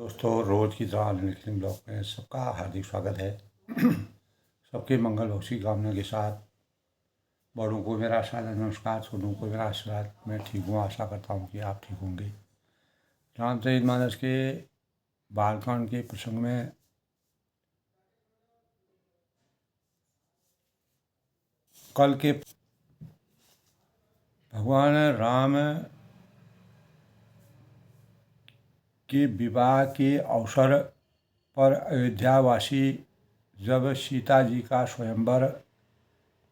दोस्तों, रोज़ की तरह लिखने ब्लॉग में सबका हार्दिक स्वागत है। सबके मंगल भक्ति कामना के साथ बड़ों को मेरा सादर नमस्कार, छोटों को मेरा आशीर्वाद। मैं ठीक हूँ, आशा करता हूँ कि आप ठीक होंगे। रामचरितमानस के बालकांड के प्रसंग में कल के भगवान राम के विवाह के अवसर पर अयोध्यावासी जब सीता जी का स्वयंवर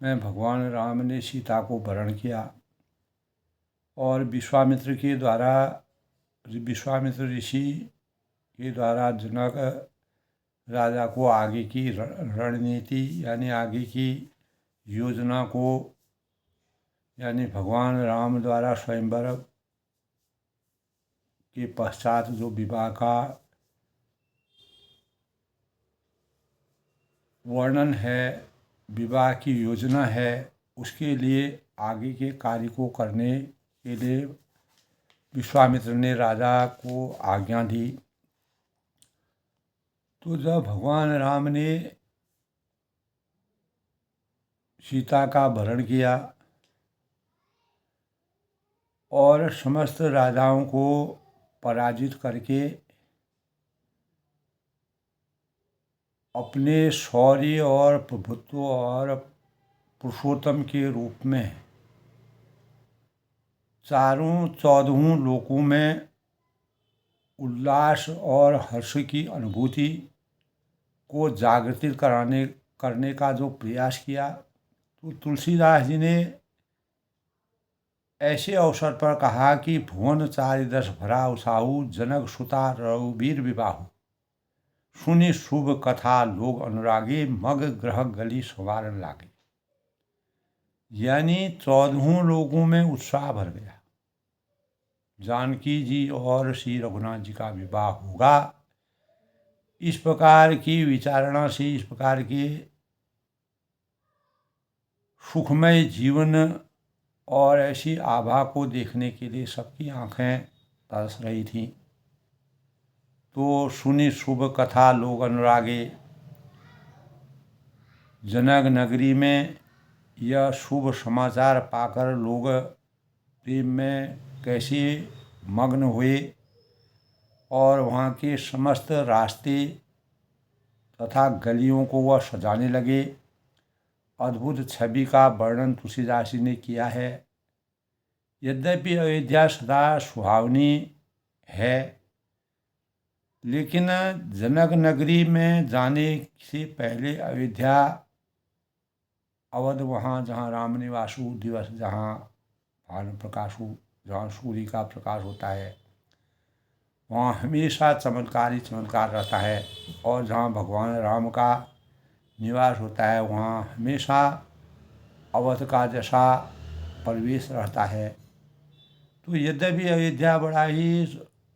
में भगवान राम ने सीता को वरण किया और विश्वामित्र ऋषि के द्वारा जनक राजा को आगे की रणनीति यानी आगे की योजना को यानी भगवान राम द्वारा स्वयंवर के पश्चात जो विवाह का वर्णन है, विवाह की योजना है, उसके लिए आगे के कार्य को करने के लिए विश्वामित्र ने राजा को आज्ञा दी। तो जब भगवान राम ने सीता का वरण किया और समस्त राजाओं को पराजित करके अपने शौर्य और प्रभुत्व और पुरुषोत्तम के रूप में चारों 14 लोकों में उल्लास और हर्ष की अनुभूति को जागृत करने का जो प्रयास किया, तो तुलसीदास जी ने ऐसे अवसर पर कहा कि भुवन चारिदश भरा उसाहु जनक सुता रघुबीर विवाहु सुनि शुभ कथा लोग अनुरागे मग ग्रह गली संवारन लागे। यानी 14 लोगों में उत्साह भर गया। जानकी जी और श्री रघुनाथ जी का विवाह होगा, इस प्रकार की विचारणा से, इस प्रकार के सुखमय जीवन और ऐसी आभा को देखने के लिए सबकी आंखें तरस रही थीं। तो सुनी शुभ कथा लोग अनुरागे, जनक नगरी में यह शुभ समाचार पाकर लोग प्रेम में कैसे मग्न हुए और वहाँ के समस्त रास्ते तथा गलियों को वह सजाने लगे। अद्भुत छवि का वर्णन तुलसीदास जी ने किया है। यद्यपि अयोध्या सदा सुहावनी है, लेकिन जनक नगरी में जाने से पहले अयोध्या अवध, वहाँ जहाँ राम निवासु दिवस, जहाँ भानु प्रकाशु, जहाँ सूर्य का प्रकाश होता है, वहाँ हमेशा चमत्कार ही चमत्कार रहता है। और जहाँ भगवान राम का निवास होता है, वहाँ हमेशा अवध का जैसा परिवेश रहता है। तो यद्यपि अयोध्या बड़ा ही,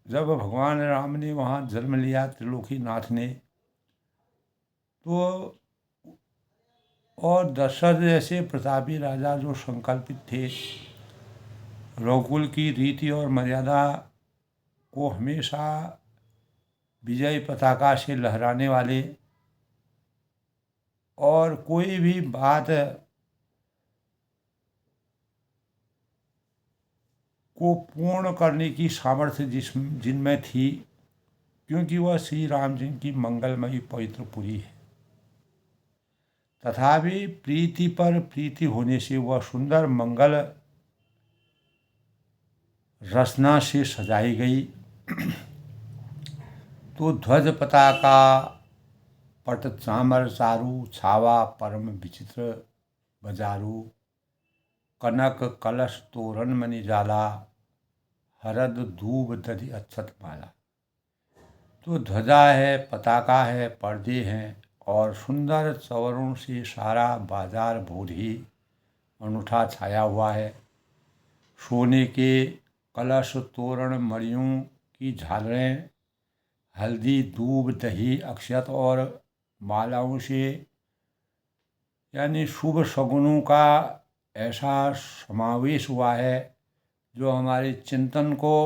जब भगवान राम ने वहाँ जन्म लिया त्रिलोकीनाथ ने, तो और दशरथ जैसे प्रतापी राजा जो संकल्पित थे, रघुकुल की रीति और मर्यादा को हमेशा विजय पताका से लहराने वाले और कोई भी बात को पूर्ण करने की सामर्थ्य जिनमें थी, क्योंकि वह श्री राम जी की मंगलमयी पवित्र पुरी है। तथापि प्रीति पर प्रीति होने से वह सुंदर मंगल रचना से सजाई गई। तो ध्वज पताका पट चामर चारु छावा परम विचित्र बजारू कनक कलश तोरण मणि जाला हरद दूब दधि अक्षत माला। तो ध्वजा है, पताका है, पर्दे हैं और सुंदर चवरों से सारा बाजार भोर ही अनूठा छाया हुआ है। सोने के कलश, तोरण, मणियों की झालरें, हल्दी, दूब, दही, अक्षत और मालाओं से, यानी शुभ शगुनों का ऐसा समावेश हुआ है जो हमारे चिंतन को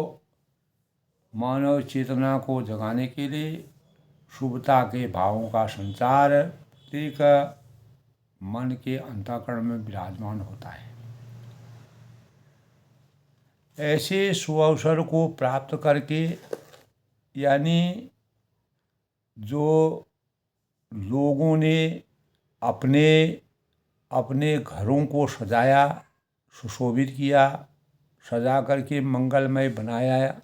मानव चेतना को जगाने के लिए शुभता के भावों का संचार प्रत्येक मन के अंतःकरण में विराजमान होता है। ऐसे सुअवसर को प्राप्त करके, यानी जो लोगों ने अपने अपने घरों को सजाया, सुशोभित किया, सजा करके मंगलमय बनाया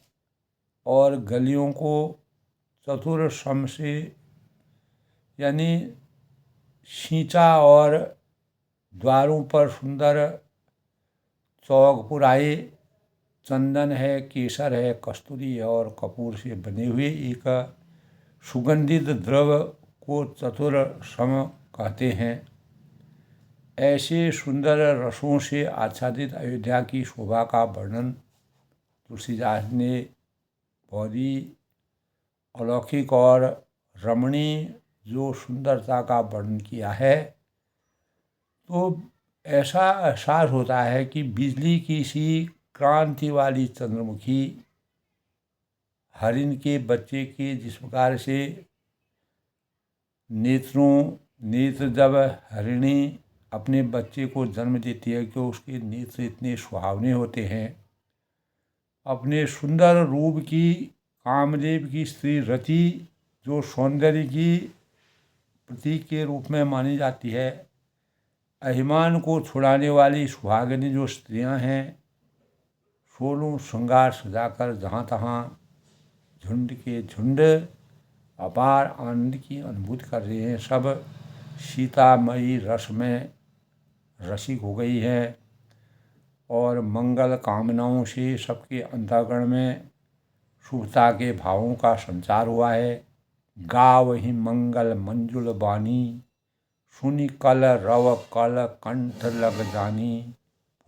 और गलियों को चतुर्श्रम से यानी सींचा और द्वारों पर सुंदर चौक पुराए, चंदन है, केसर है, कस्तूरी है और कपूर से बने हुए एक सुगंधित द्रव्य को चतुर्श्रम कहते हैं। ऐसे सुंदर रसों से आच्छादित अयोध्या की शोभा का वर्णन तुलसीदास ने बहुत ही अलौकिक और रमणीय जो सुंदरता का वर्णन किया है। तो ऐसा एहसास होता है कि बिजली की सी क्रांति वाली चंद्रमुखी हरिण के बच्चे के जिस प्रकार से नेत्र जब हरिणी अपने बच्चे को जन्म देती है कि उसके नेत्र इतने सुहावने होते हैं, अपने सुंदर रूप की कामदेव की स्त्री रति जो सौंदर्य की प्रतीक के रूप में मानी जाती है, अभिमान को छुड़ाने वाली सुहागिनी जो स्त्रियां हैं, 16 श्रृंगार सजाकर जहाँ तहाँ झुंड के झुंड अपार आनंद की अनुभूति कर रहे हैं। सब सीतामयी रस में रसिक हो गई है और मंगल कामनाओं से सबके अंतःकरण में शुभता के भावों का संचार हुआ है। गावहि मंगल मंजुल बानी, सुनि कल रव कल कंठ लग जानी,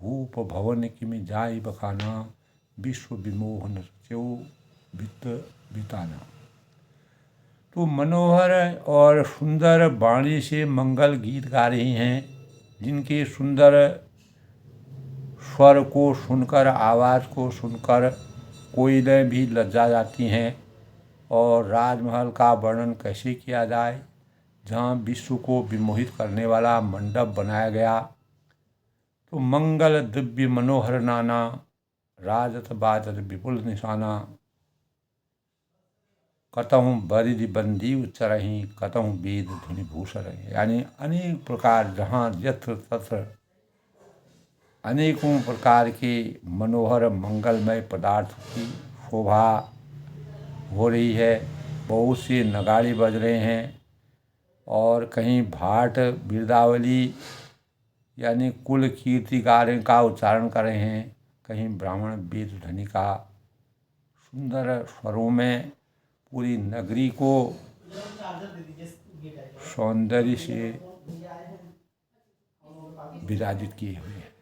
भूप भवन किमि जाय बखाना, विश्व विमोहन रचो वित्त बिताना। तो मनोहर और सुंदर वाणी से मंगल गीत गा रही हैं, जिनके सुंदर स्वर को सुनकर, आवाज़ को सुनकर कोयलें भी लज्जा जाती हैं। और राजमहल का वर्णन कैसे किया जाए, जहाँ विश्व को विमोहित करने वाला मंडप बनाया गया। तो मंगल दिव्य मनोहर नाना, राजत बाजत विपुल निशाना, कतहु बरिधि बंदी उच्चरहि, कतहु वेद धुनि भूषरहि। यानी अनेक प्रकार, जहाँ यत्र तत्र अनेकों प्रकार के मनोहर मंगलमय पदार्थ की शोभा हो रही है। बहुत से नगाड़े बज रहे हैं और कहीं भाट बिरदावली यानी कुल कीर्ति गाने का उच्चारण कर रहे हैं, कहीं ब्राह्मण वेद ध्वनि का सुंदर स्वरों में पूरी नगरी को सौंदर्य से विराजित किए हुए हैं।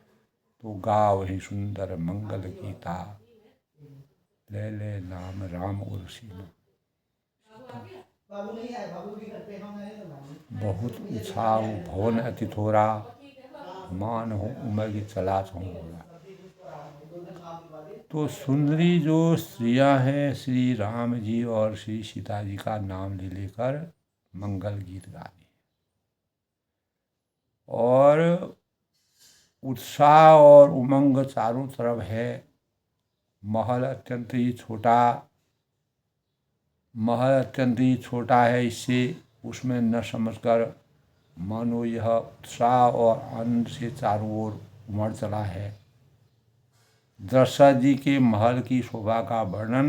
तो गावहि सुंदर मंगल गीता, ले ले नाम राम और सीता। बहुत उत्साह भवन अति थोरा, मान हो उमग चला छोड़ा। तो सुंदरी जो स्त्रियां हैं, श्री राम जी और श्री सीता जी का नाम ले लेकर मंगल गीत गा रही हैं और उत्साह और उमंग चारों तरफ है। महल अत्यंत ही छोटा है, इससे उसमें न समझकर मानो यह उत्साह और आनंद से चारों ओर उमड़ चला है। दशरथ जी के महल की शोभा का वर्णन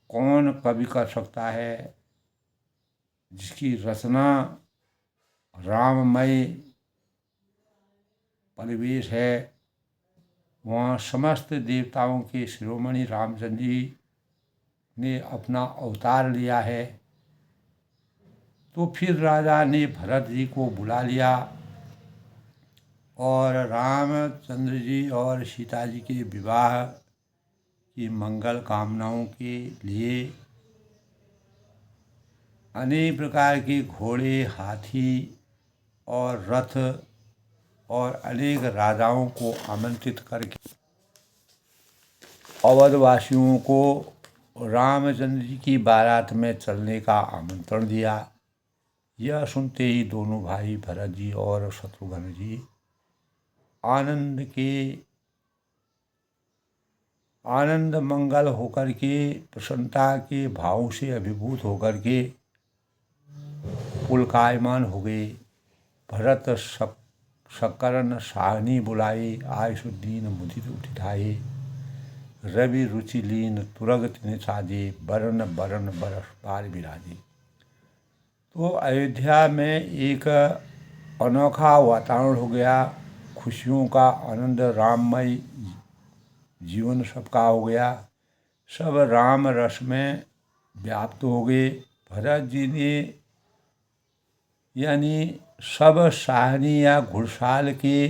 कौन कवि कर सकता है, जिसकी रचना राममय परिवेश है। वहाँ समस्त देवताओं के शिरोमणि रामचंद्र जी ने अपना अवतार लिया है। तो फिर राजा ने भरत जी को बुला लिया और रामचंद्र जी और सीता जी के विवाह की मंगल कामनाओं के लिए अनेक प्रकार के घोड़े, हाथी और रथ और अनेक राजाओं को आमंत्रित करके अवधवासियों को रामचंद्र जी की बारात में चलने का आमंत्रण दिया। यह सुनते ही दोनों भाई भरत जी और शत्रुघ्न जी आनंद मंगल होकर के, प्रसन्नता के भाव से अभिभूत होकर के पुलकायमान हो गए। भरत सकरन साहनी बुलाए, आयुषुद्दीन मुदित उठिठाए। रवि रुचि लीन तुरग तिन साजे, बरन बरन बरस बार विराजे। तो अयोध्या में एक अनोखा वातावरण हो गया, खुशियों का आनंद, राममय जीवन सबका हो गया। सब राम रस में व्याप्त हो गए। भरत जी ने यानी सब साहनी या घुड़साल के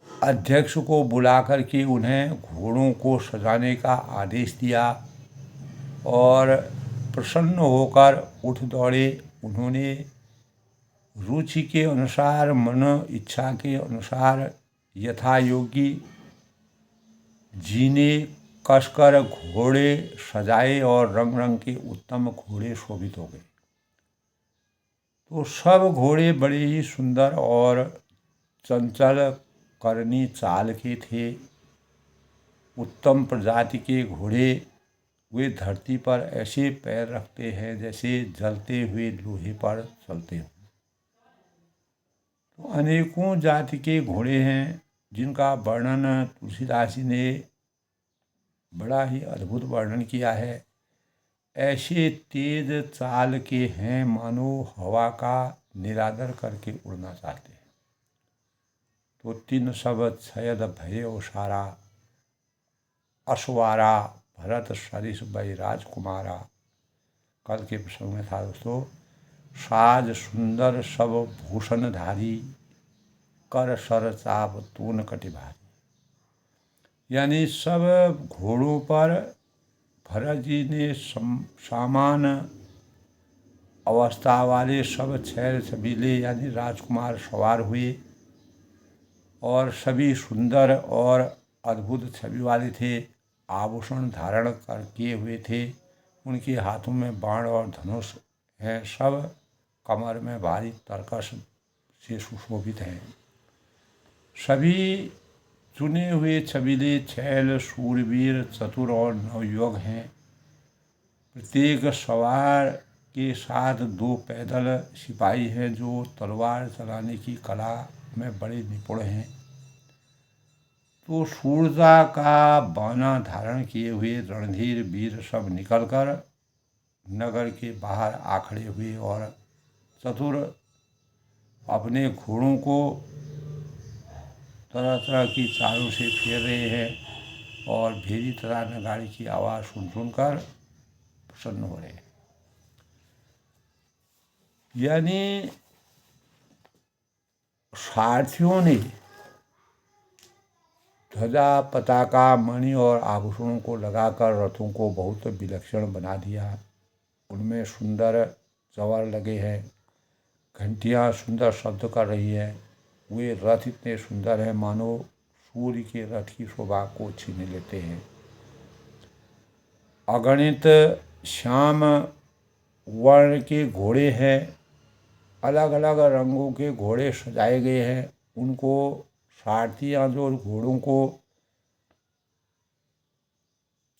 अध्यक्ष को बुला करके उन्हें घोड़ों को सजाने का आदेश दिया और प्रसन्न होकर उठ दौड़े। उन्होंने रुचि के अनुसार, मन इच्छा के अनुसार यथा योगी जीने कसकर घोड़े सजाए और रंग रंग के उत्तम घोड़े शोभित हो गए। तो सब घोड़े बड़े ही सुंदर और चंचल करनी चाल के थे। उत्तम प्रजाति के घोड़े वे धरती पर ऐसे पैर रखते हैं जैसे जलते हुए लोहे पर चलते हों। तो अनेकों जाति के घोड़े हैं जिनका वर्णन तुलसीदास जी ने बड़ा ही अद्भुत वर्णन किया है। ऐसे तेज चाल के हैं मानो हवा का निरादर करके उड़ना चाहते हैं। तो तीन सब छयद भयो सारा, अश्वारा भरत सरिस भई राजकुमारा। कल के प्रसंग में था दोस्तों, साज सुंदर सब भूषणधारी, कर सर चाप तून कटि भारी। यानी सब घोड़ों पर भरत जी ने सामान अवस्था वाले सब छैल छबीले यानी राजकुमार सवार हुए और सभी सुंदर और अद्भुत छवि वाले थे। आभूषण धारण कर किए हुए थे। उनके हाथों में बाण और धनुष है। सब कमर में भारी तरकस से सुशोभित हैं। सभी चुने हुए छबीले छैल शूरवीर चतुर और नवयुवक हैं। प्रत्येक सवार के साथ दो पैदल सिपाही हैं जो तलवार चलाने की कला में बड़े निपुण हैं। तो सूरजा का बाना धारण किए हुए रणधीर वीर सब निकलकर नगर के बाहर आ खड़े हुए और चतुर अपने घोड़ों को तरह तरह की चालों से फेर रहे हैं और भेरी तथा नगाड़ी की आवाज़ सुन सुनकर प्रसन्न हो रहे हैं। यानी सारथियों ने ध्वजा, पताका, मणि और आभूषणों को लगाकर रथों को बहुत विलक्षण बना दिया। उनमें सुंदर चवर लगे हैं, घंटियां सुंदर शब्द कर रही हैं। वे रथ इतने सुंदर हैं मानो सूर्य के रथ की शोभा को छीन लेते हैं। अगणित श्याम वर्ण के घोड़े हैं। अलग अलग रंगों के घोड़े सजाए गए हैं। उनको सारथियाँ जो घोड़ों को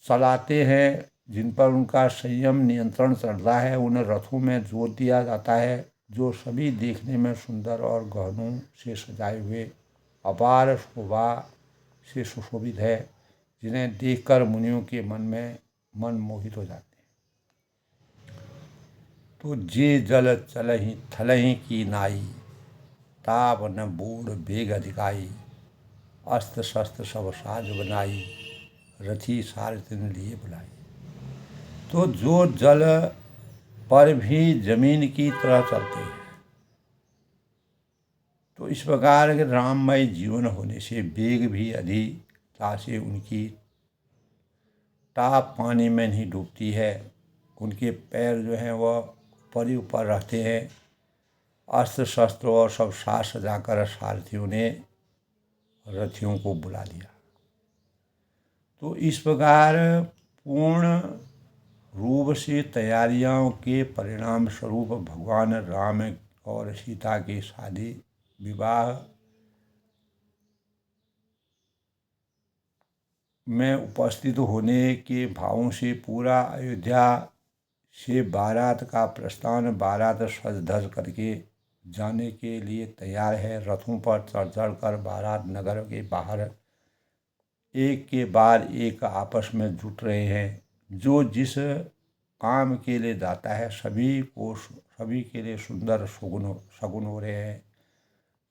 चलाते हैं, जिन पर उनका संयम नियंत्रण चलता है, उन रथों में जोत दिया जाता है जो सभी देखने में सुंदर और गहनों से सजाए हुए अपार शोभा से सुशोभित है, जिन्हें देखकर मुनियों के मन मोहित हो जाते हैं। तो जे जल चलहि थलहि की नाई, ताप न बूढ़ बेग अधिकाई। अस्त्र शस्त्र सब साज बनाई, रथी सारथिन लिए बुलाई। तो जो जल पर भी जमीन की तरह चलते हैं। तो इस प्रकार के राममय जीवन होने से वेग भी अधिकता से उनकी टाप पानी में नहीं डूबती है। उनके पैर जो हैं वह ऊपर ही ऊपर रहते हैं। अस्त्र शस्त्र और सब साज सजाकर सारथियों ने रथियों को बुला लिया। तो इस प्रकार पूर्ण रूप से तैयारियों के परिणाम स्वरूप भगवान राम और सीता के शादी विवाह में उपस्थित होने के भावों से पूरा अयोध्या से बारात का प्रस्थान। बारात सज धज करके जाने के लिए तैयार है। रथों पर चढ़ चढ़ कर बारात नगर के बाहर एक के बाद एक आपस में जुट रहे हैं। जो जिस काम के लिए जाता है सभी के लिए सुंदर शगुन हो रहे हैं,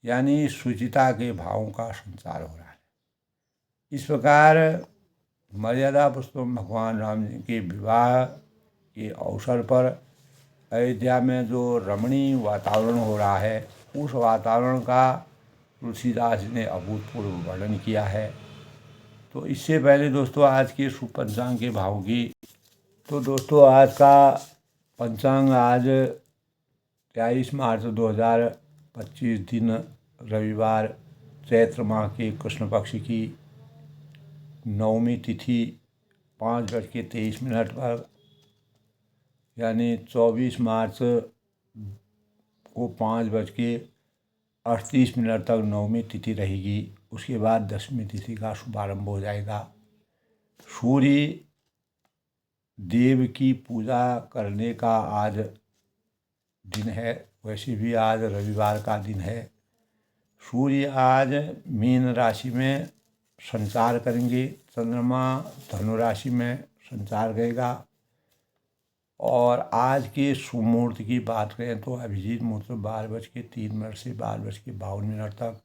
यानी शुचिता के भावों का संचार हो रहा है। इस प्रकार मर्यादा पुरुषोत्तम भगवान राम जी के विवाह के अवसर पर अयोध्या में जो रमणीय वातावरण हो रहा है, उस वातावरण का तुलसीदास ने अभूतपूर्व वर्णन किया है। तो इससे पहले दोस्तों आज के शुभ पंचांग के भाव की, तो दोस्तों आज का पंचांग आज 23 मार्च 2025 दिन रविवार, चैत्र माह के कृष्ण पक्ष की नवमी तिथि 5:23 पर, यानी 24 मार्च को 5:38 तक नवमी तिथि रहेगी। उसके बाद दशमी तिथि का शुभारंभ हो जाएगा। सूर्य देव की पूजा करने का आज दिन है। वैसे भी आज रविवार का दिन है। सूर्य आज मीन राशि में संचार करेंगे, चंद्रमा धनु राशि में संचार करेगा। और आज के शुभ मुहूर्त की बात करें तो अभिजीत मुहूर्त 12:03 से 12:52 तक।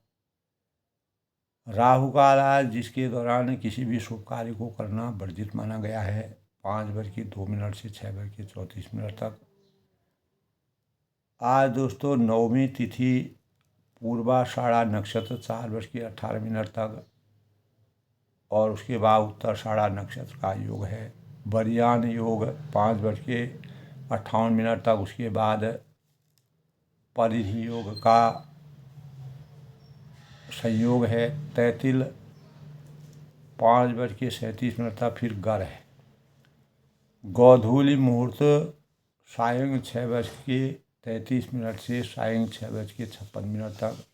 राहु काल आज, जिसके दौरान किसी भी शुभ कार्य को करना वर्जित माना गया है, 5:02 से 6:34 तक। आज दोस्तों नवमी तिथि पूर्वाषाढ़ा नक्षत्र 4:18 तक, और उसके बाद उत्तराषाढ़ा नक्षत्र का योग है। वरयान योग 5:58 तक। उसके बाद परिधि योग का संयोग है। तैतिल 5:37 तक, फिर गर है। गोधूली मुहूर्त सायं 6:33 से सायं 6:56 तक।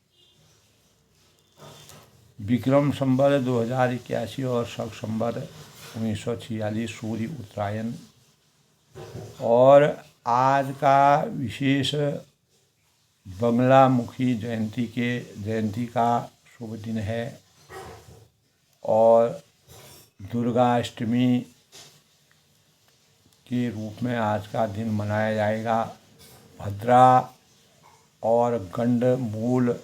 विक्रम संवत 2081 और शक संवत 1946 सूर्य उत्तरायण। और आज का विशेष बंगलामुखी जयंती का शुभ दिन है। और दुर्गा अष्टमी के रूप में आज का दिन मनाया जाएगा। भद्रा और गंड मूल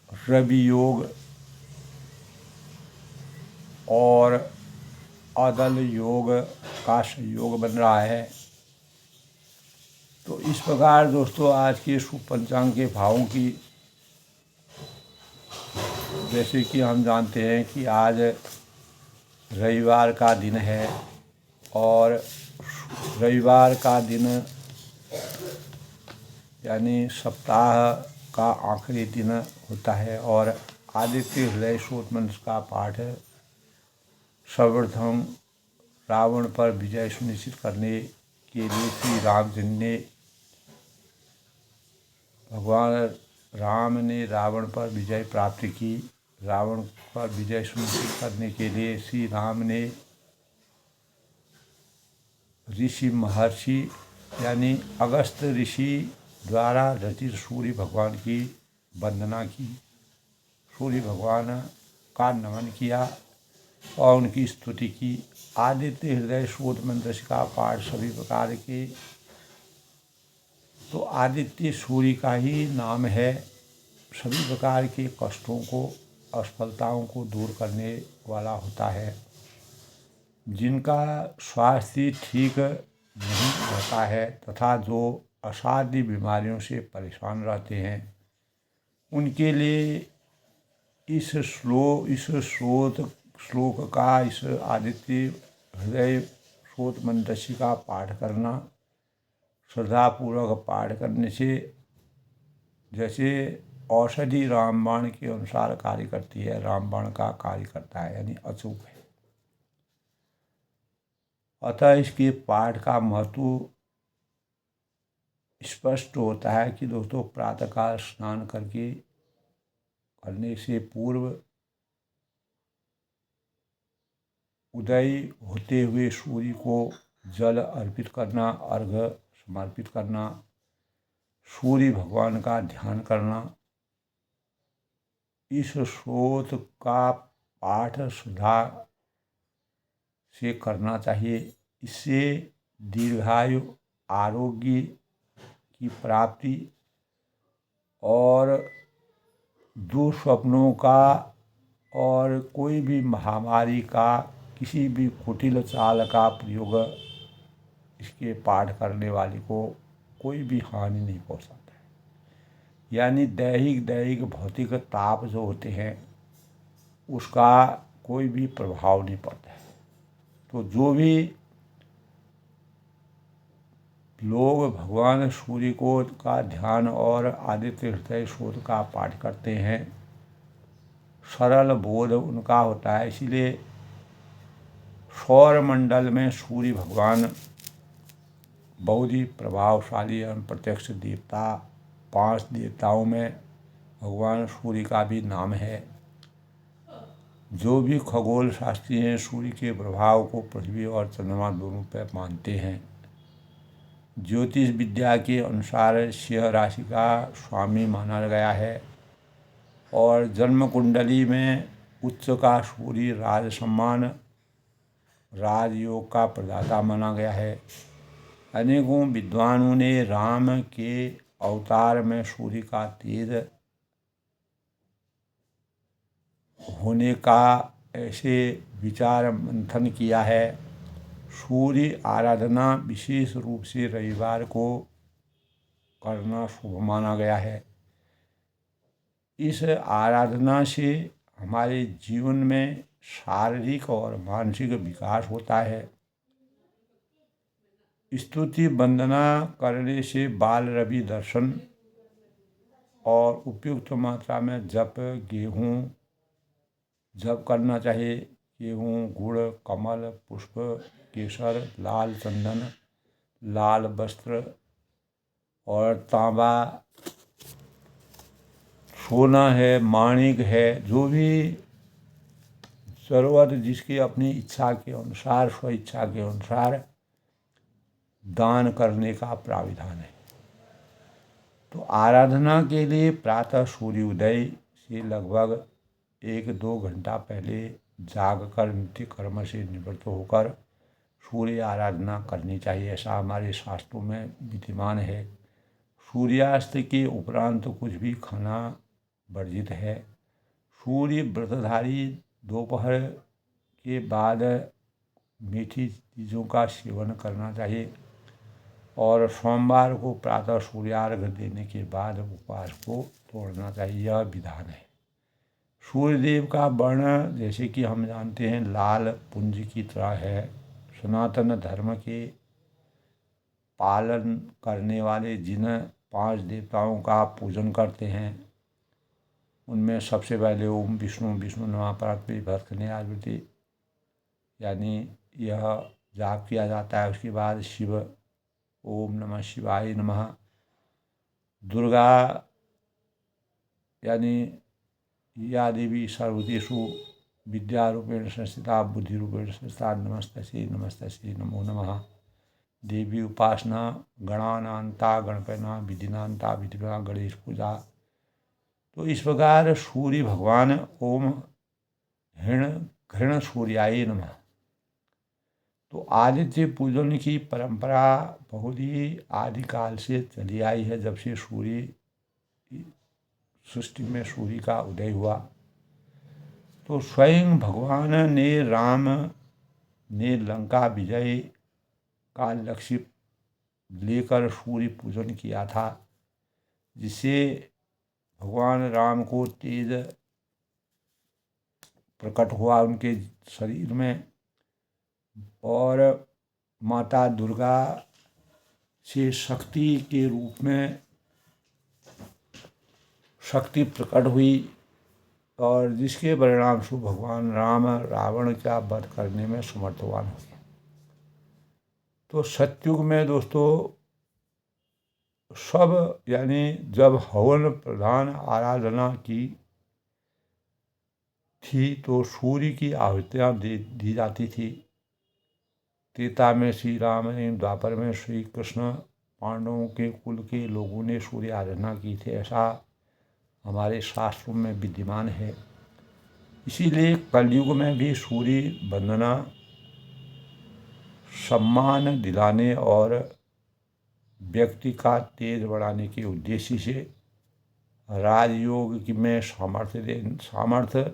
रवि योग और अदल योग का संयोग बन रहा है। तो इस प्रकार दोस्तों आज के शुभ पंचांग के भावों की, जैसे कि हम जानते हैं कि आज रविवार का दिन है, और रविवार का दिन यानी सप्ताह का आखिरी दिन होता है। और आदित्य हृदय स्तोत्र मंत्र का पाठ सर्वप्रथम रावण पर विजय सुनिश्चित करने के लिए श्री रामचंद्र ने, भगवान राम ने रावण पर विजय प्राप्त की। रावण पर विजय सुनिश्चित करने के लिए श्री राम ने ऋषि महर्षि यानी अगस्त ऋषि द्वारा रचित सूर्य भगवान की वंदना की, सूर्य भगवान का नमन किया और उनकी स्तुति की। आदित्य हृदय स्तोत्र मंत्र का पाठ सभी प्रकार के, तो आदित्य सूर्य का ही नाम है। सभी प्रकार के कष्टों को, असफलताओं को दूर करने वाला होता है। जिनका स्वास्थ्य ठीक नहीं रहता है तथा जो असाध्य बीमारियों से परेशान रहते हैं, उनके लिए इस श्लोक का, इस आदित्य हृदय स्तोत्र मंत्र का पाठ करना, श्रद्धापूर्वक पाठ करने से, जैसे औषधि रामबाण के अनुसार कार्य करती है, रामबाण का कार्य करता है, यानी अचूक है। अतः इसके पाठ का महत्व स्पष्ट होता है कि दोस्तों प्रातःकाल स्नान करने से पूर्व उदय होते हुए सूर्य को जल अर्पित करना, अर्घ्य समर्पित करना, सूर्य भगवान का ध्यान करना, इस स्रोत का पाठ श्रद्धा से करना चाहिए। इससे दीर्घायु, आरोग्य की प्राप्ति और दुस्वप्नों का और कोई भी महामारी का, किसी भी कुटिल चाल का प्रयोग इसके पाठ करने वाले को कोई भी हानि नहीं पहुंचाता है। यानी दैहिक भौतिक ताप जो होते हैं उसका कोई भी प्रभाव नहीं पड़ता है। तो जो भी लोग भगवान सूर्य को का ध्यान और आदित्य हृदय स्रोत का पाठ करते हैं, सरल बोध उनका होता है। इसीलिए सौर मंडल में सूर्य भगवान बहुत ही प्रभावशाली एवं प्रत्यक्ष देवता, 5 देवताओं में भगवान सूर्य का भी नाम है। जो भी खगोल शास्त्री हैं सूर्य के प्रभाव को पृथ्वी और चंद्रमा दोनों पर मानते हैं। ज्योतिष विद्या के अनुसार सिंह राशि का स्वामी माना गया है और जन्म कुंडली में उच्च का सूर्य राज सम्मान, राजयोग का प्रदाता माना गया है। अनेकों विद्वानों ने राम के अवतार में सूर्य का तेज होने का ऐसे विचार मंथन किया है। सूर्य आराधना विशेष रूप से रविवार को करना शुभ माना गया है। इस आराधना से हमारे जीवन में शारीरिक और मानसिक विकास होता है। स्तुति वंदना करने से बाल रवि दर्शन और उपयुक्त मात्रा में जप करना चाहिए। गेहूँ, गुड़, कमल, पुष्प, केसर, लाल चंदन, लाल वस्त्र और तांबा, सोना है, माणिक है, जो भी ज़रूरत जिसकी अपनी इच्छा के अनुसार, स्व इच्छा के अनुसार दान करने का प्राविधान है। तो आराधना के लिए प्रातः सूर्योदय से लगभग 1-2 घंटा पहले जागकर नित्य कर्म से निवृत्त होकर सूर्य आराधना करनी चाहिए, ऐसा हमारे शास्त्रों में विद्यमान है। सूर्यास्त के उपरांत कुछ भी खाना वर्जित है। सूर्य व्रतधारी दोपहर के बाद मीठी चीज़ों का सेवन करना चाहिए और सोमवार को प्रातः सूर्यार्घ्य देने के बाद उपवास को तोड़ना चाहिए, यह विधान है। सूर्यदेव का वर्ण जैसे कि हम जानते हैं लाल पुंज की तरह है। सनातन धर्म के पालन करने वाले जिन 5 देवताओं का पूजन करते हैं उनमें सबसे पहले ओम विष्णु नमः परात्परी भरतकन्या आयुर्वेदी, यानी यह जाप किया जाता है। उसके बाद शिव, ओम नमः शिवाय नमः। दुर्गा यानी या देवी सर्वदेषु विद्यारूपेण संस्थिता बुद्धिरूपेण संस्थिता नमस्तस्यै नमो नमः। देवी उपासना गणानांता गणपना विधिनांता विधिना गणेश पूजा। तो इस प्रकार सूर्य भगवान ओम घृण सूर्याय नमः। तो आदित्य पूजन की परंपरा बहुत ही आदिकाल से चली आई है। जब से सूर्य सृष्टि में सूर्य का उदय हुआ तो स्वयं भगवान ने राम ने लंका विजय का लक्ष्य लेकर सूर्य पूजन किया था, जिससे भगवान राम को तेज प्रकट हुआ उनके शरीर में और माता दुर्गा से शक्ति के रूप में शक्ति प्रकट हुई और जिसके परिणाम स्वरूप भगवान राम रावण का वध करने में समर्थवान हुए। तो सतयुग में दोस्तों सब यानी जब हवन प्रधान आराधना की थी तो सूर्य की आहुतियाँ दी जाती थी। त्रेता में श्री राम ने, द्वापर में श्री कृष्ण, पांडवों के कुल के लोगों ने सूर्य आराधना की थी, ऐसा हमारे शास्त्रों में विद्यमान है। इसीलिए कलयुग में भी सूर्य वंदना सम्मान दिलाने और व्यक्ति का तेज बढ़ाने के उद्देश्य से राजयोग में सामर्थ्य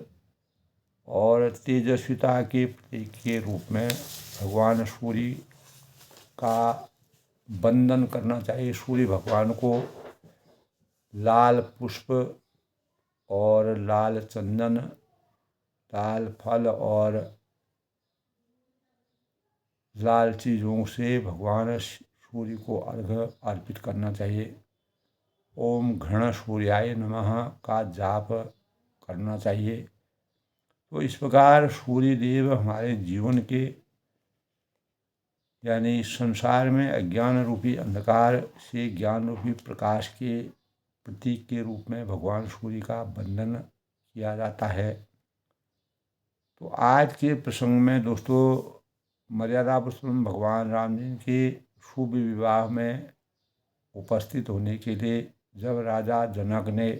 और तेजस्विता के प्रतीक के रूप में भगवान सूर्य का वंदन करना चाहिए। सूर्य भगवान को लाल पुष्प और लाल चंदन, लाल फल और लाल चीज़ों से भगवान सूर्य को अर्घ्य अर्पित करना चाहिए। ओम घृण सूर्याय नमः का जाप करना चाहिए। तो इस प्रकार सूर्य देव हमारे जीवन के यानी संसार में अज्ञान रूपी अंधकार से ज्ञान रूपी प्रकाश के प्रतीक के रूप में भगवान सूर्य का वंदन किया जाता है। तो आज के प्रसंग में दोस्तों मर्यादा पुरुषोत्तम भगवान राम जी के शुभ विवाह में उपस्थित होने के लिए जब राजा जनक ने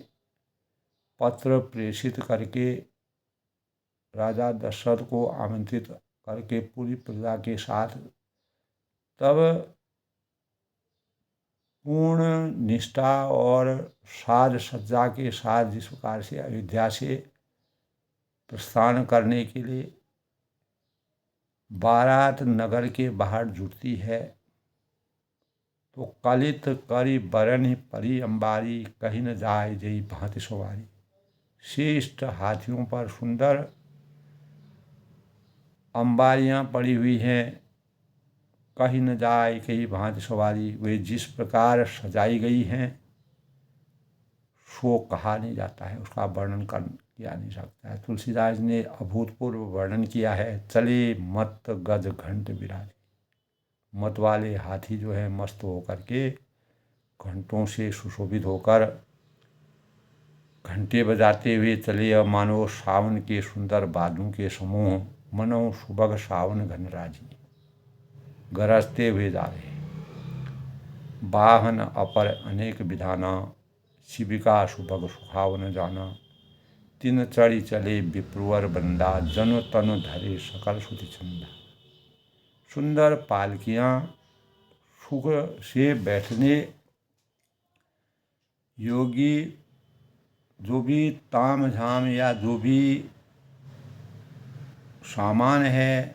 पत्र प्रेषित करके राजा दशरथ को आमंत्रित करके पूरी प्रजा के साथ तब पूर्ण निष्ठा और साज सज्जा के साथ जिस प्रकार से अयोध्या से प्रस्थान करने के लिए बारात नगर के बाहर जुटती है तो कलित करी बरन परी अंबारी, कहीं न जाए जई भांति सवारी। श्रेष्ठ हाथियों पर सुंदर अंबारियां पड़ी हुई हैं, कहीं न जाए कहीं भांति सवारी। वे जिस प्रकार सजाई गई हैं सो कहा नहीं जाता है, उसका वर्णन किया नहीं सकता है। तुलसीदास ने अभूतपूर्व वर्णन किया है। चले मत गज घंट विराज, मत वाले हाथी जो है मस्त होकर के घंटों से सुशोभित होकर घंटे बजाते हुए चले। अब मानो सावन के सुंदर बादलों के समूह, मनो सुबह सावन घनराजी, गरजते हुए जा रहे। वाहन अपर अनेक विधाना, शिविका सुभग सुहावन जाना। तीन चढ़ी चले विप्रुवर बंदा, जन तन धरे सकल सुति छंदा। सुंदर पालकियां सुख से बैठने योगी जो भी ताम झाम या जो भी सामान है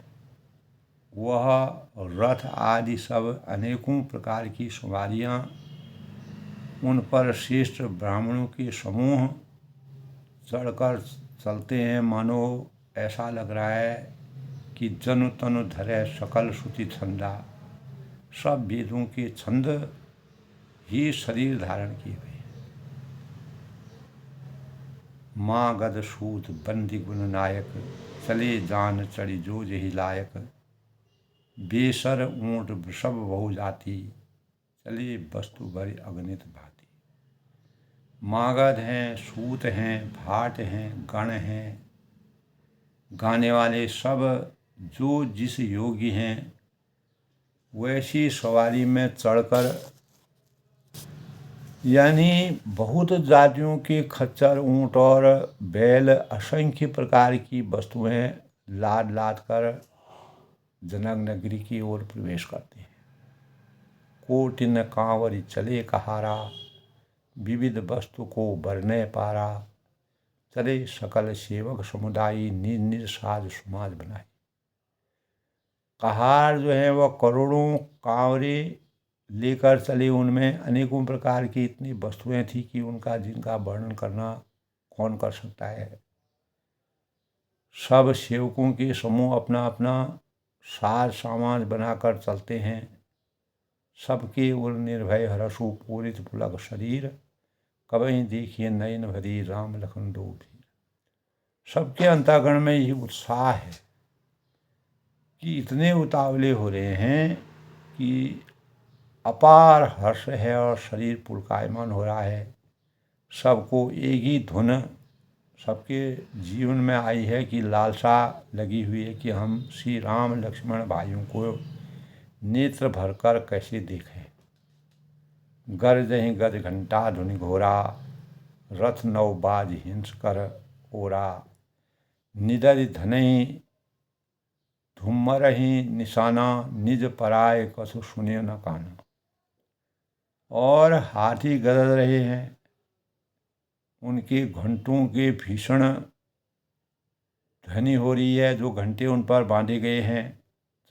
वह रथ आदि सब अनेकों प्रकार की सवारियां, उन पर श्रेष्ठ ब्राह्मणों के समूह चढ़कर चलते हैं। मानो ऐसा लग रहा है कि जन तन धरे सकल श्रुति छंदा, सब वेदों के छंद ही शरीर धारण किए हुए। माँ गद सूत बंदी गुण नायक, चले जान चढ़ी जो जही लायक। बेसर ऊंट वृषभ बहु जाति, चले वस्तु भरी अगणित भांति। मागध हैं, सूत हैं, भाट हैं, गण हैं, गाने वाले सब जो जिस योगी हैं वैसी सवारी में चढ़कर, यानी बहुत जातियों के खच्चर, ऊंट और बैल, असंख्य प्रकार की वस्तुएं लाद लाद कर जनक नगरी की ओर प्रवेश करते हैं। कोटिन कांवरी चले कहारा, विविध वस्तु को बरने पारा। चले सकल सेवक समुदायी, निज निज साज समाज बनाए। कहार जो है वह करोड़ों कांवरे लेकर चले, उनमें अनेकों प्रकार की इतनी वस्तुएं थी कि जिनका वर्णन करना कौन कर सकता है। सब सेवकों के समूह अपना अपना साज सामान बनाकर चलते हैं। सबके उर निर्भय हरसु पूरित पुलक शरीर, कबहीं देखिए नयन भरी राम लखन दो भी। सबके अंतःकरण में ये उत्साह है कि इतने उतावले हो रहे हैं कि अपार हर्ष है और शरीर पुलकायमान हो रहा है। सबको एक ही धुन सबके जीवन में आई है कि लालसा लगी हुई है कि हम श्री राम लक्ष्मण भाइयों को नेत्र भरकर कैसे देखें। गरजहि गज घंटा धुनि घोरा, रथ नौ बाज हिंस कर ओरा। निदर धनहि धुम्मरहि निशाना, निज पराय कसु सुने न काना। और हाथी गरज रहे हैं, उनके घंटों के भीषण ध्वनि हो रही है, जो घंटे उन पर बांधे गए हैं।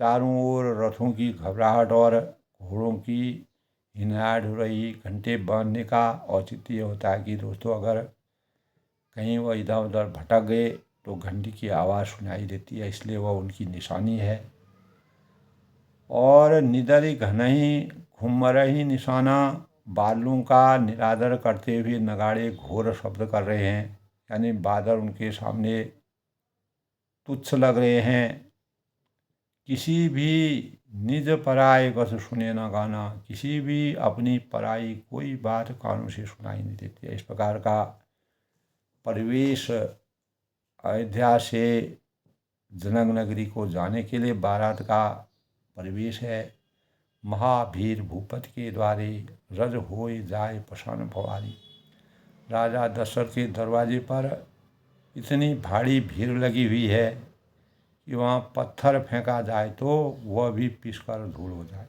चारों ओर रथों की घबराहट और घोड़ों की हिनहाट हो रही। घंटे बांधने का औचित्य ये होता है कि दोस्तों अगर कहीं वह इधर उधर भटक गए तो घंटी की आवाज़ सुनाई देती है, इसलिए वह उनकी निशानी है। और निदरि घनहि घुम्मरहि निशाना, बादलों का निरादर करते हुए नगाड़े घोर शब्द कर रहे हैं, यानी बादल उनके सामने तुच्छ लग रहे हैं। किसी भी निज पराय कस सुने न गाना, किसी भी अपनी पराई कोई बात कानों से सुनाई नहीं देती है। इस प्रकार का परिवेश अयोध्या से जनक नगरी को जाने के लिए बारात का परिवेश है। महाभीर भूपति के द्वारे रज होय जाय पसान भवारी। राजा दशरथ के दरवाजे पर इतनी भारी भीड़ लगी हुई है कि वहाँ पत्थर फेंका जाए तो वह भी पिसकर धूल हो जाए।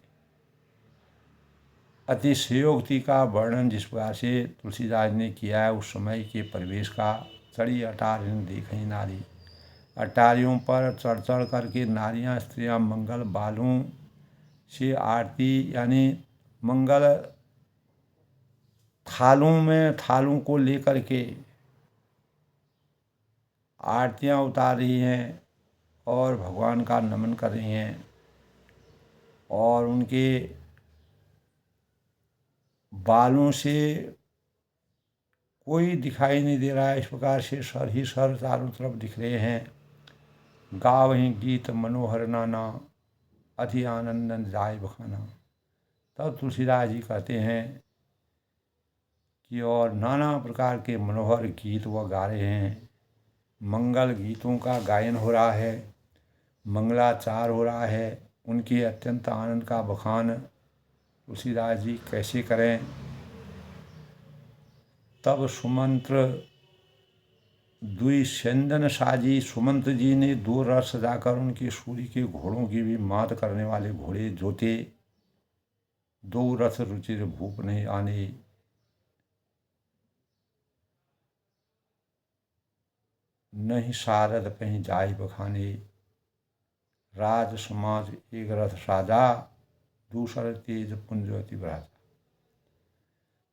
अतिशयोक्ति का वर्णन जिस प्रकार से तुलसीदास ने किया है उस समय के परिवेश का। चढ़ी अटारिन देखई नारी, अटारियों पर चढ़ चढ़ करके नारियां स्त्रियां मंगल बालों से आरती, यानी मंगल थालों को लेकर के आरतियां उतार रही हैं और भगवान का नमन कर रही हैं। और उनके बालों से कोई दिखाई नहीं दे रहा है, इस प्रकार से सर ही सर चारों तरफ दिख रहे हैं। गावहीं गीत मनोहर नाना, अति आनंदन जाय बखाना। तब तुलसीदास जी कहते हैं कि और नाना प्रकार के मनोहर गीत वह गा रहे हैं। मंगल गीतों का गायन हो रहा है, मंगलाचार हो रहा है। उनके अत्यंत आनंद का बखान तुलसीदास जी कैसे करें। तब सुमंत्र दुई सेंदन साजी, सुमंत्र जी ने 2 रथ सजाकर उनके सूर्य के घोड़ों की भी मात करने वाले घोड़े जोते। 2 रथ रुचिर भूप नहीं आने, नहीं सारद कहीं जाय बखाने। राज समाज एक रथ साजा, दूसर तेज पुंज अति राजा।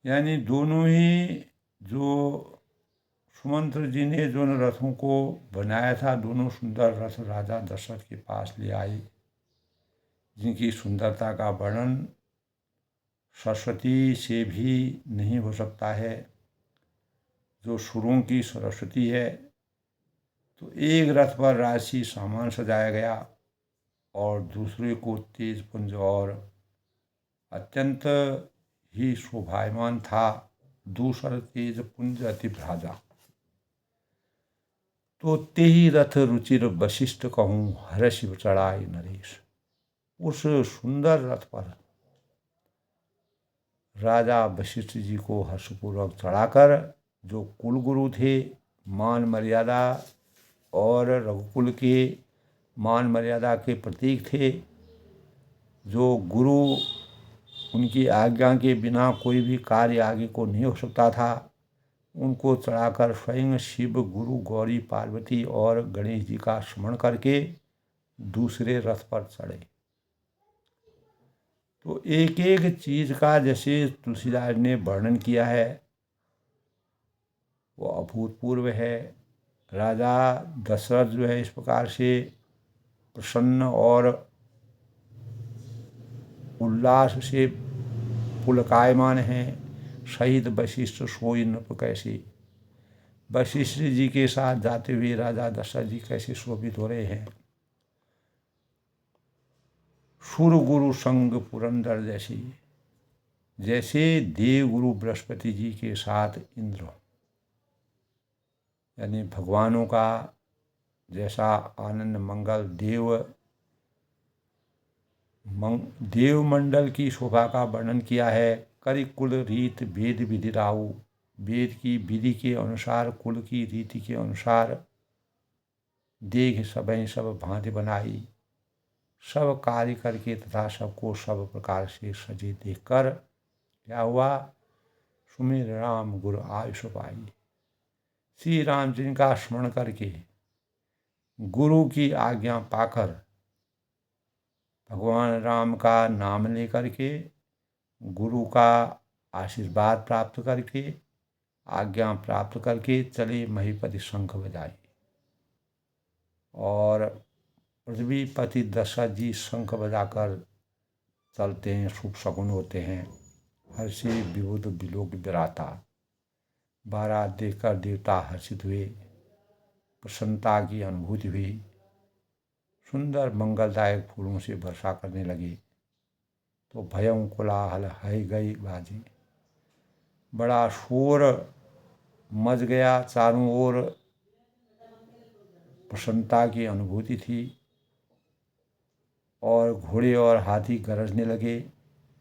यानी दोनों ही जो सुमंत्र जी ने जो रथों को बनाया था, दोनों सुंदर रथ राजा दशरथ के पास ले आए, जिनकी सुंदरता का वर्णन सरस्वती से भी नहीं हो सकता है। जो सुरों की सरस्वती है। तो एक रथ पर राशि सामान सजाया गया और दूसरे को तेज पुंज और अत्यंत ही शोभायमान था, दूसर तेज पुंज अति भ्राजा। तो तेहि रथ रुचिर वशिष्ठ कहूँ, हर शिव चढ़ाए नरेश। उस सुंदर रथ पर राजा वशिष्ठ जी को हर्षपूर्वक चढ़ाकर, जो कुलगुरु थे, मान मर्यादा और रघुकुल के मान मर्यादा के प्रतीक थे, जो गुरु उनकी आज्ञा के बिना कोई भी कार्य आगे को नहीं हो सकता था, उनको चढ़ाकर स्वयं शिव, गुरु, गौरी, पार्वती और गणेश जी का स्मरण करके दूसरे रथ पर चढ़े। तो एक एक चीज का जैसे तुलसीदास ने वर्णन किया है वो अभूतपूर्व है। राजा दशरथ जो है इस प्रकार से प्रसन्न और उल्लास से पुलकायमान हैं। शहीद वशिष्ठ सोई नृप कैसे। वशिष्ठ जी के साथ जाते हुए राजा दशरथ जी कैसे शोभित हो रहे हैं। सुर गुरु संग पुरंदर जैसे, जैसे देव गुरु बृहस्पति जी के साथ इंद्र, यानी भगवानों का जैसा आनंद मंगल देव मंडल की शोभा का वर्णन किया है। करि कुल रीत वेद विधि राहु, वेद की विधि के अनुसार कुल की रीति के अनुसार देख सबई सब भांति बनाई। सब कार्य करके तथा सबको सब प्रकार से सजे देखकर क्या हुआ, सुमिर राम गुरु आयुष पाई। श्री राम जी का स्मरण करके गुरु की आज्ञा पाकर भगवान राम का नाम लेकर के गुरु का आशीर्वाद प्राप्त करके आज्ञा प्राप्त करके चले महीपति शंख बजाए। और पृथ्वीपति दशरथ जी शंख बजाकर चलते हैं, शुभ शकुन होते हैं। हर्षि विबुध बिलोक विराता, बारात देखकर देवता हर्षित हुए, प्रसन्नता की अनुभूति हुई। सुंदर मंगलदायक फूलों से वर्षा करने लगे तो भयं कोलाहल है गई बाजी। बड़ा शोर मच गया, चारों ओर प्रसन्नता की अनुभूति थी और घोड़े और हाथी गरजने लगे।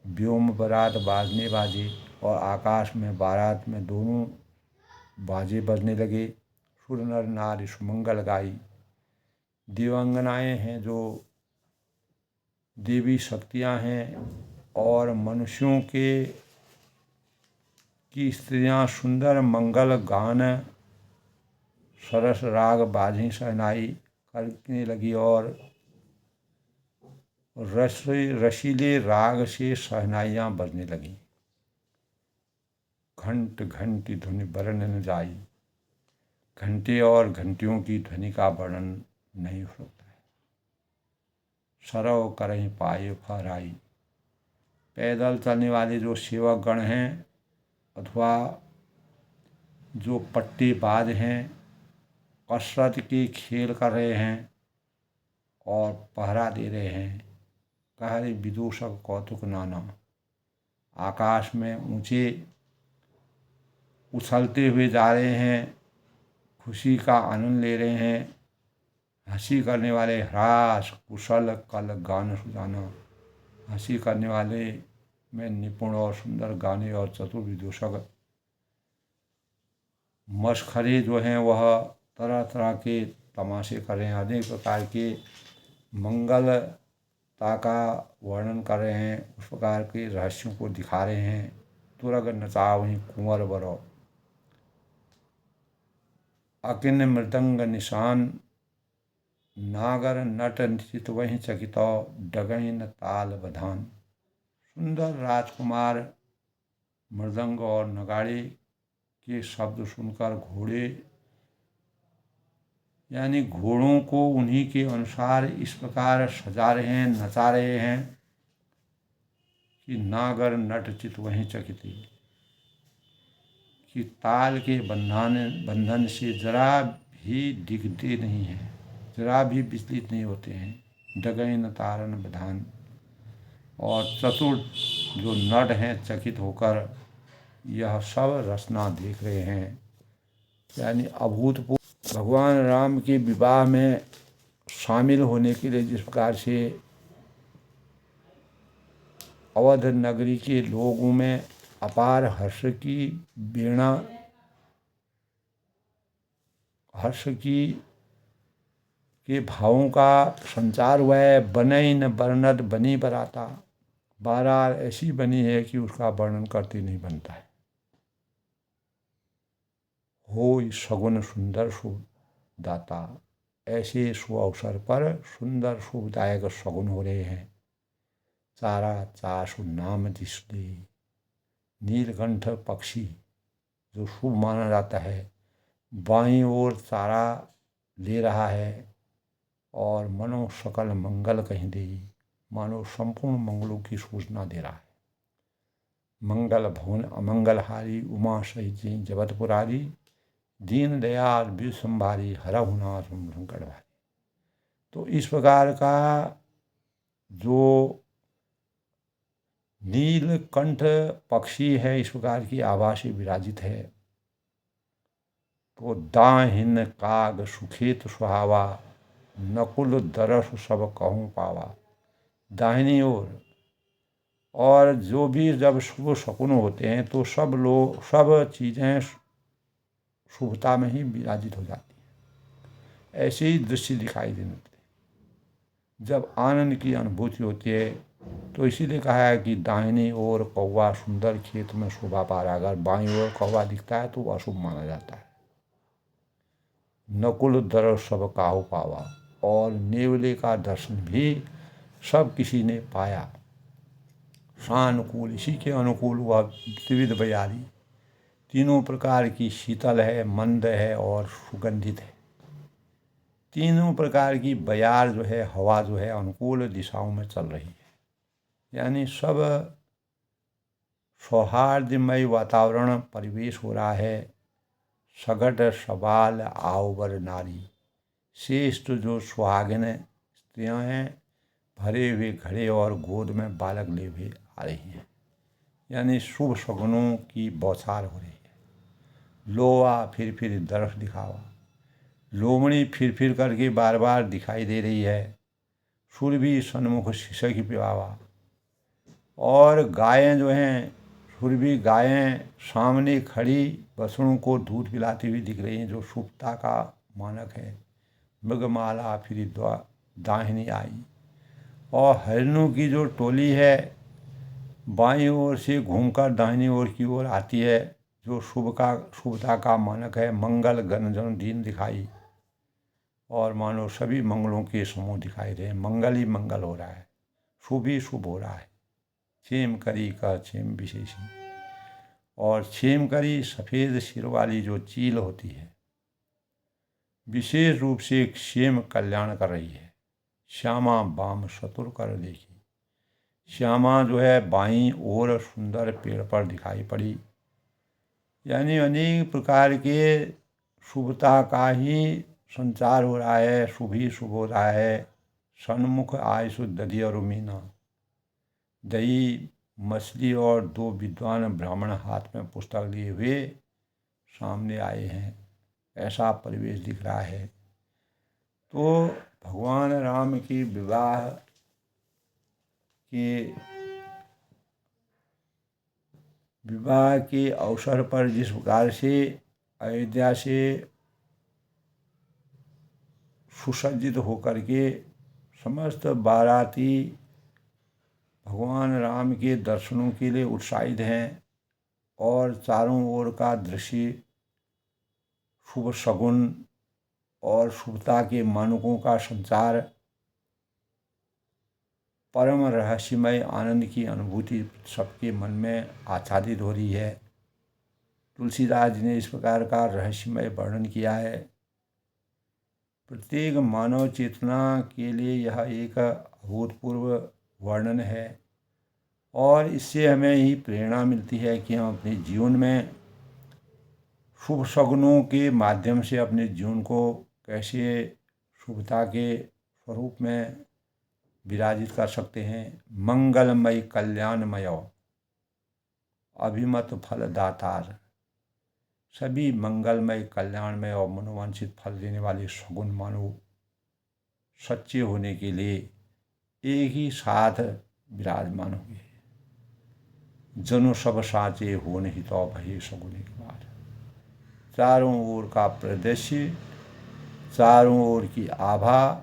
व्योम बारात बाजने बाजे और आकाश में बारात में दोनों बाजे बजने लगे। सुर नर नारी सुमंगल गाई, देवांगनाएं हैं जो देवी शक्तियां हैं और मनुष्यों की स्त्रियां सुंदर मंगल गान सरस राग बाजें शहनाई करने लगी और रसीले राग से शहनाइयाँ बजने लगी। घंट घंटी ध्वनि वर्णन न जाई, घंटे और घंटियों की ध्वनि का वर्णन नहीं हो सकता है। सरव करहीं पाए फहराई, पैदल चलने वाले जो सेवक गण हैं अथवा जो पट्टेबाज हैं, कसरत के खेल कर रहे हैं और पहरा दे रहे हैं। कहरे विदूषक कौतुक नाना, आकाश में ऊंचे उछलते हुए जा रहे हैं, खुशी का आनंद ले रहे हैं। हंसी करने वाले ह्रास कुशल कल गान सुजाना, हंसी करने वाले में निपुण और सुंदर गाने और चतुर विदूषक मस्खरे जो हैं वह तरह तरह के तमाशे कर रहे हैं, अनेक प्रकार के मंगलता का वर्णन कर रहे हैं, उस प्रकार के रहस्यों को दिखा रहे हैं। तुरग नचावहीं कुंवर बरो, अकिन मृदंग निशान, नागर नट निश्चित वहीं चकितौ, डगइन ताल बधान। सुंदर राजकुमार मृदंग और नगाड़े के शब्द सुनकर घोड़े यानी घोड़ों को उन्हीं के अनुसार इस प्रकार सजा रहे हैं, नचा रहे हैं कि नागर नट चित वहीं चकित, कि ताल के बंधन से जरा भी डिगते नहीं हैं, जरा भी विचलित नहीं होते हैं। डगैन तारन विधान, और चतुर जो नट हैं चकित होकर यह सब रचना देख रहे हैं। यानी अभूतपूर्व भगवान राम के विवाह में शामिल होने के लिए जिस प्रकार से अवध नगरी के लोगों में अपार हर्ष के भावों का संचार हुआ है। बनई न वर्णद बनी बराता, बारात ऐसी बनी है कि उसका वर्णन करते नहीं बनता है। हो सगुन सुंदर शुभ दाता, ऐसे शुभ अवसर पर सुंदर शुभदायक सगुन हो रहे हैं। चारा चाशु नाम दिशले, नीलकंठ पक्षी जो शुभ माना जाता है बाईं ओर चारा ले रहा है और मनो सकल मंगल कहीं दे, मानो संपूर्ण मंगलों की सूचना दे रहा है। मंगल भवन अमंगलहारी, उमा सहित जगत पुरारी, दीन दयाल विश्व संभारी, हरहु नाथ संकट भारी। तो इस प्रकार का जो नीलकंठ पक्षी है, इस प्रकार की आभा से विराजित है। तो दाहिन काग सुखेत सुहावा, नकुल दरस सब कहूँ पावा। दाहिनी ओर और जो भी जब शुभ शकुन होते हैं तो सब चीज़ें शुभता में ही विराजित हो जाती हैं। ऐसे ही दृश्य दिखाई देने लगते हैं जब आनंद की अनुभूति होती है। तो इसीलिए कहा है कि दाहिनी ओर कौवा सुंदर खेत में शोभा पा रहा है। अगर बाईं ओर कौवा दिखता है तो वह अशुभ माना जाता है। नकुल दर सब काहू पावा, और नेवले का दर्शन भी सब किसी ने पाया। सानुकूल, इसी के अनुकूल वह त्रिविध बयारी, तीनों प्रकार की शीतल है, मंद है और सुगंधित है। तीनों प्रकार की बयार जो है, हवा जो है, अनुकूल दिशाओं में चल रही है। यानी सब सौहार्दमय वातावरण परिवेश हो रहा है। सगट सवाल आवबर नारी, श्रेष्ठ जो सुहागिन स्त्रियां हैं, भरे हुए घड़े और गोद में बालक ले हुए आ रही हैं। यानी शुभ शगुनों की बौछार हो रही है। लोआ फिर दर्श दिखावा, लोमड़ी फिर करके बार बार दिखाई दे रही है। सुरभि सन्मुख शीशे की पिवावा, और गायें जो हैं, सुरभि गायें सामने खड़ी बछड़ों को दूध पिलाती हुई दिख रही हैं, जो शुभता का मानक है। मृगमाला फिर दाहिनी आई, और हरिणों की जो टोली है बाईं ओर से घूमकर दाहिनी ओर की ओर आती है, जो शुभता का मानक है। मंगल गणजन दीन दिखाई, और मानो सभी मंगलों के समूह दिखाई दे। मंगल ही मंगल हो रहा है, शुभ ही शुभ हो रहा है। क्षेम करी का क्षेम विशेषी, और क्षेम करी सफ़ेद सिर वाली जो चील होती है, विशेष रूप से क्षेम कल्याण कर रही है। श्यामा बाम शतुर कर देखी, श्यामा जो है बाईं ओर सुंदर पेड़ पर दिखाई पड़ी। यानी अनेक प्रकार के शुभता का ही संचार हो रहा है, शुभ ही शुभ हो रहा है। सन्मुख आय शुद्ध दधी और मीना, दही मछली और दो विद्वान ब्राह्मण हाथ में पुस्तक लिए हुए सामने आए हैं, ऐसा परिवेश दिख रहा है। तो भगवान राम की विवाह के अवसर पर जिस प्रकार से अयोध्या से सुसज्जित होकर के समस्त बाराती भगवान राम के दर्शनों के लिए उत्साहित हैं, और चारों ओर का दृश्य शुभ शगुन और शुभता के मानकों का संचार, परम रहस्यमय आनंद की अनुभूति सबके मन में आच्छादित हो रही है। तुलसीदास जी ने इस प्रकार का रहस्यमय वर्णन किया है। प्रत्येक मानव चेतना के लिए यह एक अभूतपूर्व वर्णन है, और इससे हमें ही प्रेरणा मिलती है कि हम अपने जीवन में शुभ शगुनों के माध्यम से अपने जीवन को कैसे शुभता के स्वरूप में विराजित कर सकते हैं। मंगलमय कल्याणमय अभिमत फल दातार, सभी मंगलमय कल्याणमय और मनोवांछित फल देने वाले सगुन मानव सच्चे होने के लिए एक ही साथ विराजमान हुए। जनो सब साचे होने ही तो भये सगुने के बाद। चारों ओर का प्रदृश्य, चारों ओर की आभा,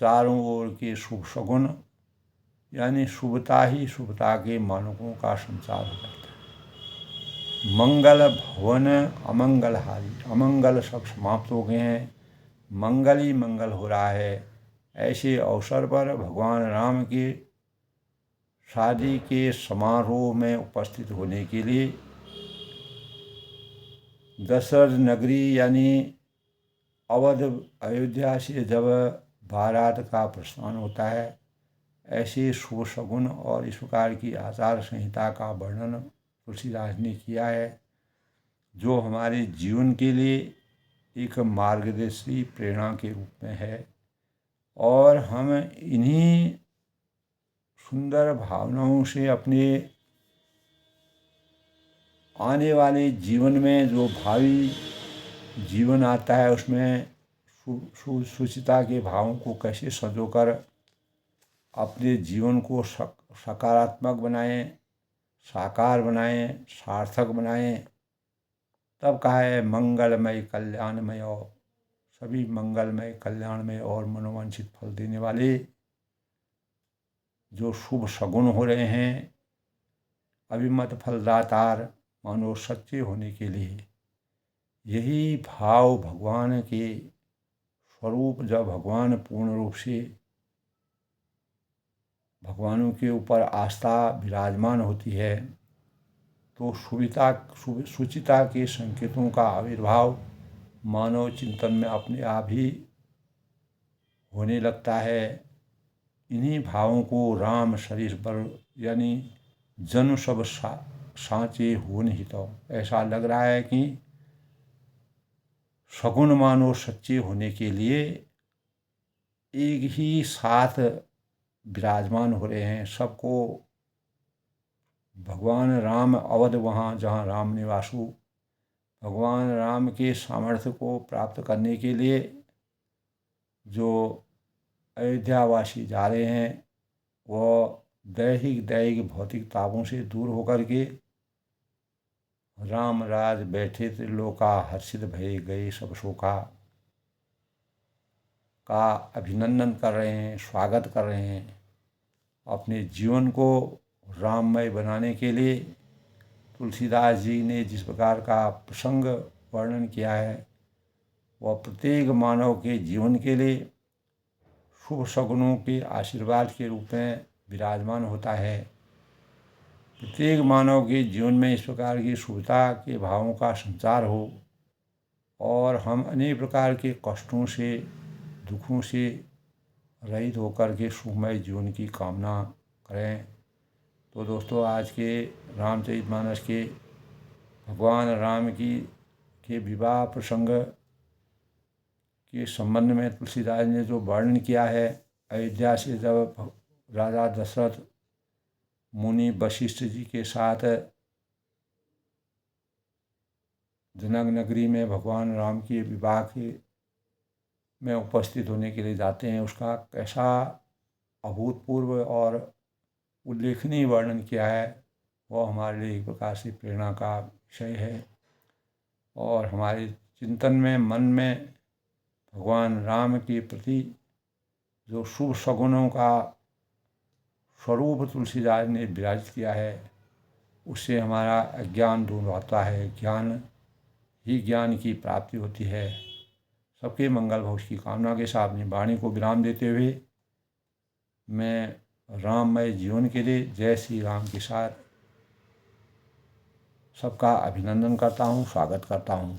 चारों ओर के शुभ शगुन, यानी शुभता ही शुभता के मानकों का संचार हो जाता है। मंगल भवन अमंगलहारी, अमंगल सब समाप्त हो गए हैं, मंगल ही मंगल हो रहा है। ऐसे अवसर पर भगवान राम के शादी के समारोह में उपस्थित होने के लिए दशरथ नगरी यानी अवध अयोध्या से जब बारात का प्रस्थान होता है, ऐसे शुभ शगुन और इस प्रकार की आचार संहिता का वर्णन तुलसीदास ने किया है, जो हमारे जीवन के लिए एक मार्गदर्शी प्रेरणा के रूप में है। और हम इन्हीं सुंदर भावनाओं से अपने आने वाले जीवन में, जो भावी जीवन आता है, उसमें सुचिता के भावों को कैसे संजोकर अपने जीवन को सकारात्मक बनाएं, साकार बनाएं, सार्थक बनाएं। तब कहा है मंगलमय कल्याणमय, और सभी मंगलमय कल्याणमय और मनोवांछित फल देने वाले जो शुभ शगुन हो रहे हैं, अभिमत फलदातार मानो सच्चे होने के लिए, यही भाव भगवान के स्वरूप, जब भगवान पूर्ण रूप से भगवानों के ऊपर आस्था विराजमान होती है, तो सुचिता के संकेतों का आविर्भाव मानव चिंतन में अपने आप ही होने लगता है। इन्हीं भावों को राम शरीर पर, यानी जन्म सब साँचे होन हितौ, ऐसा लग रहा है कि सगुण मानो सच्चे होने के लिए एक ही साथ विराजमान हो रहे हैं। सबको भगवान राम अवध, वहाँ जहाँ राम निवासु, भगवान राम के सामर्थ्य को प्राप्त करने के लिए जो अयोध्यावासी जा रहे हैं, वो दैहिक भौतिक तापों से दूर होकर के राम राज बैठे त्रिलोका, हर्षित भये गए सब शोका का अभिनंदन कर रहे हैं, स्वागत कर रहे हैं। अपने जीवन को राममय बनाने के लिए तुलसीदास जी ने जिस प्रकार का प्रसंग वर्णन किया है, वह प्रत्येक मानव के जीवन के लिए शुभ शगुनों के आशीर्वाद के रूप में विराजमान होता है। प्रत्येक मानव के जीवन में इस प्रकार की शुभता के भावों का संचार हो और हम अनेक प्रकार के कष्टों से, दुखों से रहित होकर के सुखमय जीवन की कामना करें। तो दोस्तों, आज के रामचरितमानस के भगवान राम के विवाह प्रसंग के संबंध में तुलसीदास ने जो वर्णन किया है, अयोध्या से जब राजा दशरथ मुनि वशिष्ठ जी के साथ जनक नगरी में भगवान राम के विवाह के में उपस्थित होने के लिए जाते हैं, उसका कैसा अभूतपूर्व और उल्लेखनीय वर्णन किया है, वह हमारे लिए एक प्रकार से प्रेरणा का विषय है। और हमारे चिंतन में, मन में भगवान राम के प्रति जो शुभ शगुनों का स्वरूप तुलसीदास ने विराजित किया है, उससे हमारा अज्ञान दूर होता है, ज्ञान ही ज्ञान की प्राप्ति होती है। सबके मंगल भविष्य की कामना के साथ अपनी वाणी को विराम देते हुए मैं राममय जीवन के लिए जय श्री राम के साथ सबका अभिनंदन करता हूँ, स्वागत करता हूँ।